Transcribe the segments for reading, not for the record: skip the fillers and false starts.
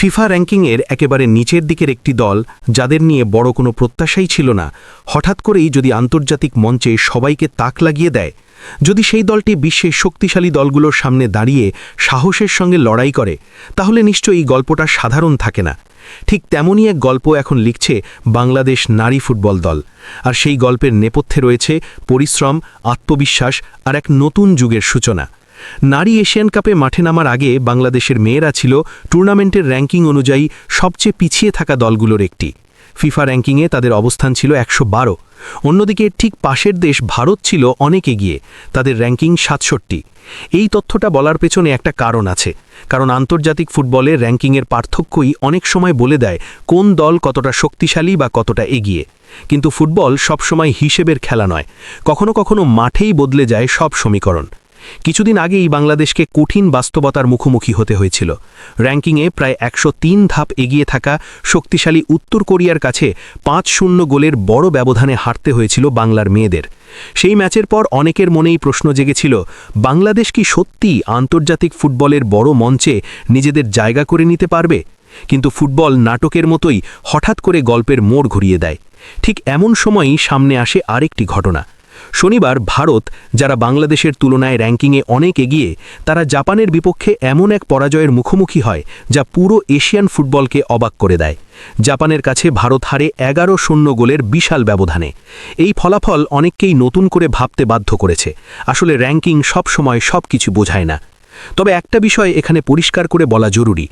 FIFA র্যাঙ্কিংয়ের একেবারে নিচের দিকের একটি দল, যাদের নিয়ে বড় কোনো প্রত্যাশাই ছিল না, হঠাৎ করেই যদি আন্তর্জাতিক মঞ্চে সবাইকে তাক লাগিয়ে দেয়, যদি সেই দলটি বিশ্বের শক্তিশালী দলগুলোর সামনে দাঁড়িয়ে সাহসের সঙ্গে লড়াই করে, তাহলে নিশ্চয়ই গল্পটা সাধারণ থাকে না। ঠিক তেমনই এক গল্প এখন লিখছে বাংলাদেশ নারী ফুটবল দল। আর সেই গল্পের নেপথ্যে রয়েছে পরিশ্রম, আত্মবিশ্বাস আর এক নতুন যুগের সূচনা। নারী এশিয়ান কাপে মাঠে নামার আগে বাংলাদেশের মেয়েরা ছিল টুর্নামেন্টের র্যাঙ্কিং অনুযায়ী সবচেয়ে পিছিয়ে থাকা দলগুলোর একটি। ফিফা র্যাঙ্কিংয়ে তাদের অবস্থান ছিল ১১২। অন্যদিকে ঠিক পাশের দেশ ভারত ছিল অনেক এগিয়ে, তাদের র্যাঙ্কিং ৬৭। এই তথ্যটা বলার পেছনে একটা কারণ আছে, কারণ আন্তর্জাতিক ফুটবলে র্যাঙ্কিংয়ের পার্থক্যই অনেক সময় বলে দেয় কোন দল কতটা শক্তিশালী বা কতটা এগিয়ে। কিন্তু ফুটবল সবসময় হিসেবের খেলা নয়, কখনো কখনো মাঠেই বদলে যায় সব সমীকরণ। কিছুদিন আগেই বাংলাদেশকে কঠিন বাস্তবতার মুখোমুখি হতে হয়েছিল। র্যাঙ্কিংয়ে প্রায় ১০৩ ধাপ এগিয়ে থাকা শক্তিশালী উত্তর কোরিয়ার কাছে ৫-০ গোলের বড় ব্যবধানে হারতে হয়েছিল বাংলার মেয়েদের। সেই ম্যাচের পর অনেকের মনেই প্রশ্ন জেগেছিল, বাংলাদেশ কি সত্যি আন্তর্জাতিক ফুটবলের বড় মঞ্চে নিজেদের জায়গা করে নিতে পারবে? কিন্তু ফুটবল নাটকের মতোই হঠাৎ করে গল্পের মোড় ঘুরিয়ে দেয়। ঠিক এমন সময়ই সামনে আসে আরেকটি ঘটনা। শনিবার ভারত, যারা বাংলাদেশের তুলনায় র্যাঙ্কিংয়ে অনেক এগিয়ে, তারা জাপানের বিপক্ষে এমন এক পরাজয়ের মুখোমুখি হয় যা পুরো এশিয়ান ফুটবলকে অবাক করে দেয়। জাপানের কাছে ভারত হারে ১১-০ গোলের বিশাল ব্যবধানে। এই ফলাফল অনেককেই নতুন করে ভাবতে বাধ্য করেছে, আসলে র্যাঙ্কিং সবসময় সব কিছু বোঝায় না। তবে একটা বিষয় এখানে পরিষ্কার করে বলা জরুরি,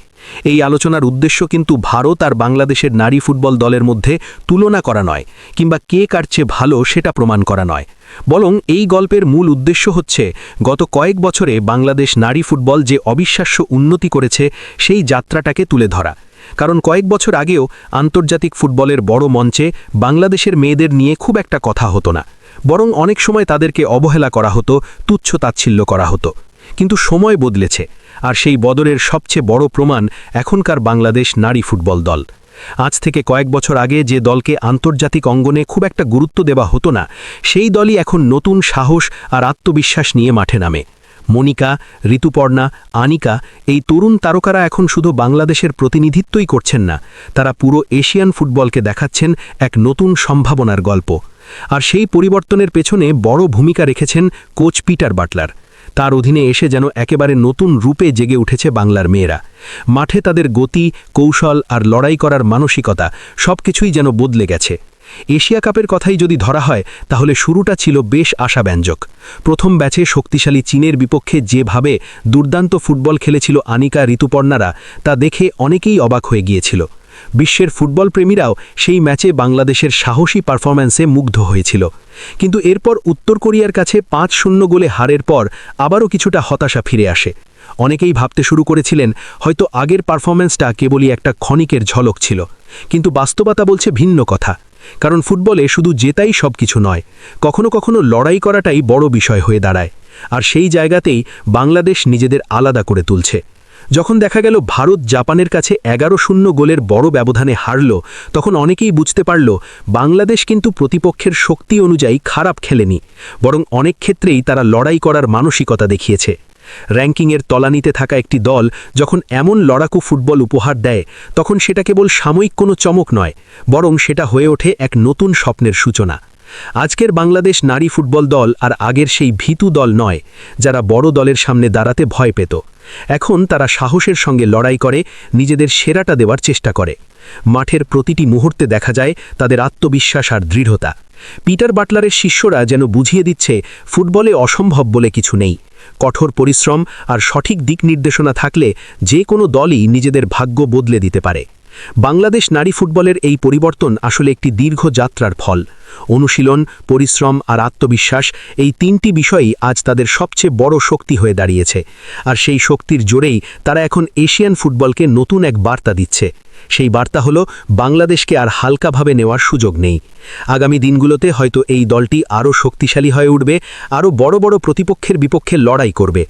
এই আলোচনার উদ্দেশ্য কিন্তু ভারত আর বাংলাদেশের নারী ফুটবল দলের মধ্যে তুলনা করা নয়, কিংবা কে কার চেয়ে ভালো সেটা প্রমাণ করা নয়। বরং এই গল্পের মূল উদ্দেশ্য হচ্ছে গত কয়েক বছরে বাংলাদেশ নারী ফুটবল যে অবিশ্বাস্য উন্নতি করেছে সেই যাত্রাটাকে তুলে ধরা। কারণ কয়েক বছর আগেও আন্তর্জাতিক ফুটবলের বড় মঞ্চে বাংলাদেশের মেয়েদের নিয়ে খুব একটা কথা হতো না, বরং অনেক সময় তাদেরকে অবহেলা করা হতো, তুচ্ছ তাচ্ছিল্য করা হতো। কিন্তু সময় বদলেছে, আর সেই বদলের সবচেয়ে বড় প্রমাণ এখনকার বাংলাদেশ নারী ফুটবল দল। আজ থেকে কয়েক বছর আগে যে দলকে আন্তর্জাতিক অঙ্গনে খুব একটা গুরুত্ব দেওয়া হতো না, সেই দলই এখন নতুন সাহস আর আত্মবিশ্বাস নিয়ে মাঠে নামে। মনিকা, ঋতুপর্ণা, আনিকা, এই তরুণ তারকারা এখন শুধু বাংলাদেশের প্রতিনিধিত্বই করছেন না, তারা পুরো এশিয়ান ফুটবলকে দেখাচ্ছেন এক নতুন সম্ভাবনার গল্প। আর সেই পরিবর্তনের পেছনে বড় ভূমিকা রেখেছেন কোচ পিটার বাটলার। তার অধীনে এসে যেন একেবারে নতুন রূপে জেগে উঠেছে বাংলার মেয়েরা। মাঠে তাদের গতি, কৌশল আর লড়াই করার মানসিকতা সবকিছুই যেন বদলে গেছে। এশিয়া কাপের কথাই যদি ধরা হয়, তাহলে শুরুটা ছিল বেশ আশাব্যঞ্জক। প্রথম ব্যাচে শক্তিশালী চীনের বিপক্ষে যেভাবে দুর্দান্ত ফুটবল খেলেছিল আনিকা, ঋতুপর্ণারা, তা দেখে অনেকেই অবাক হয়ে গিয়েছিল। বিশ্বের ফুটবল প্রেমীরাও সেই ম্যাচে বাংলাদেশের সাহসী পারফরম্যান্সে মুগ্ধ হয়েছিল। কিন্তু এরপর উত্তর কোরিয়ার কাছে ৫-০ গোলে হারের পর আবারও কিছুটা হতাশা ফিরে আসে। অনেকেই ভাবতে শুরু করেছিলেন হয়তো আগের পারফরম্যান্সটা কেবলই একটা ক্ষণিকের ঝলক ছিল। কিন্তু বাস্তবতা বলছে ভিন্ন কথা, কারণ ফুটবলে শুধু জেতাই সব কিছু নয়, কখনো কখনো লড়াই করাটাই বড় বিষয় হয়ে দাঁড়ায়। আর সেই জায়গাতেই বাংলাদেশ নিজেদের আলাদা করে তুলছে। যখন দেখা গেল ভারত জাপানের কাছে ১১-০ গোলের বড় ব্যবধানে হারল, তখন অনেকেই বুঝতে পারল বাংলাদেশ কিন্তু প্রতিপক্ষের শক্তি অনুযায়ী খারাপ খেলেনি, বরং অনেক ক্ষেত্রেই তারা লড়াই করার মানসিকতা দেখিয়েছে। র্যাঙ্কিংয়ের তলানিতে থাকা একটি দল যখন এমন লড়াকু ফুটবল উপহার দেয়, তখন সেটা কেবল সাময়িক কোনো চমক নয়, বরং সেটা হয়ে ওঠে এক নতুন স্বপ্নের সূচনা। আজকের বাংলাদেশ নারী ফুটবল দল আর আগের সেই ভীতু দল নয়, যারা বড় দলের সামনে দাঁড়াতে ভয় পেত। এখন তারা সাহসের সঙ্গে লড়াই করে, নিজেদের সেরাটা দেওয়ার চেষ্টা করে। মাঠের প্রতিটি মুহূর্তে দেখা যায় তাদের আত্মবিশ্বাস আর দৃঢ়তা। পিটার বাটলারের শিষ্যরা যেন বুঝিয়ে দিচ্ছে ফুটবলে অসম্ভব বলে কিছু নেই। কঠোর পরিশ্রম আর সঠিক দিক নির্দেশনা থাকলে যে কোনো দলই নিজেদের ভাগ্য বদলে দিতে পারে। বাংলাদেশ নারী ফুটবলের এই পরিবর্তন আসলে একটি দীর্ঘ যাত্রার ফল। অনুশীলন, পরিশ্রম আর আত্মবিশ্বাস, এই তিনটি বিষয়ই আজ তাদের সবচেয়ে বড় শক্তি হয়ে দাঁড়িয়েছে। আর সেই শক্তির জোরেই তারা এখন এশিয়ান ফুটবলকে নতুন এক বার্তা দিচ্ছে। সেই বার্তা হলো বাংলাদেশকে আর হালকাভাবে নেওয়ার সুযোগ নেই। আগামী দিনগুলোতে হয়তো এই দলটি আরও শক্তিশালী হয়ে উঠবে, আরও বড় বড় প্রতিপক্ষের বিপক্ষে লড়াই করবে।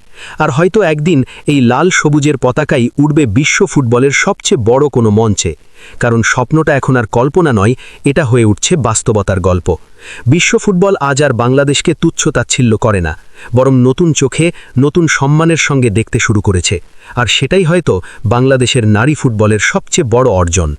আর হয়তো একদিন এই লাল সবুজের পতাকাই উড়বে বিশ্ব ফুটবলের সবচেয়ে বড় কোনো মঞ্চে। কারণ স্বপ্নটা এখন আর কল্পনা নয়, এটা হয়ে উঠছে বাস্তবতার গল্প। বিশ্ব ফুটবল আজ আর বাংলাদেশকে তুচ্ছ-তাচ্ছিল্য করে না, বরং নতুন চোখে নতুন সম্মানের সঙ্গে দেখতে শুরু করেছে। আর সেটাই হয়তো বাংলাদেশের নারী ফুটবলের সবচেয়ে বড় অর্জন।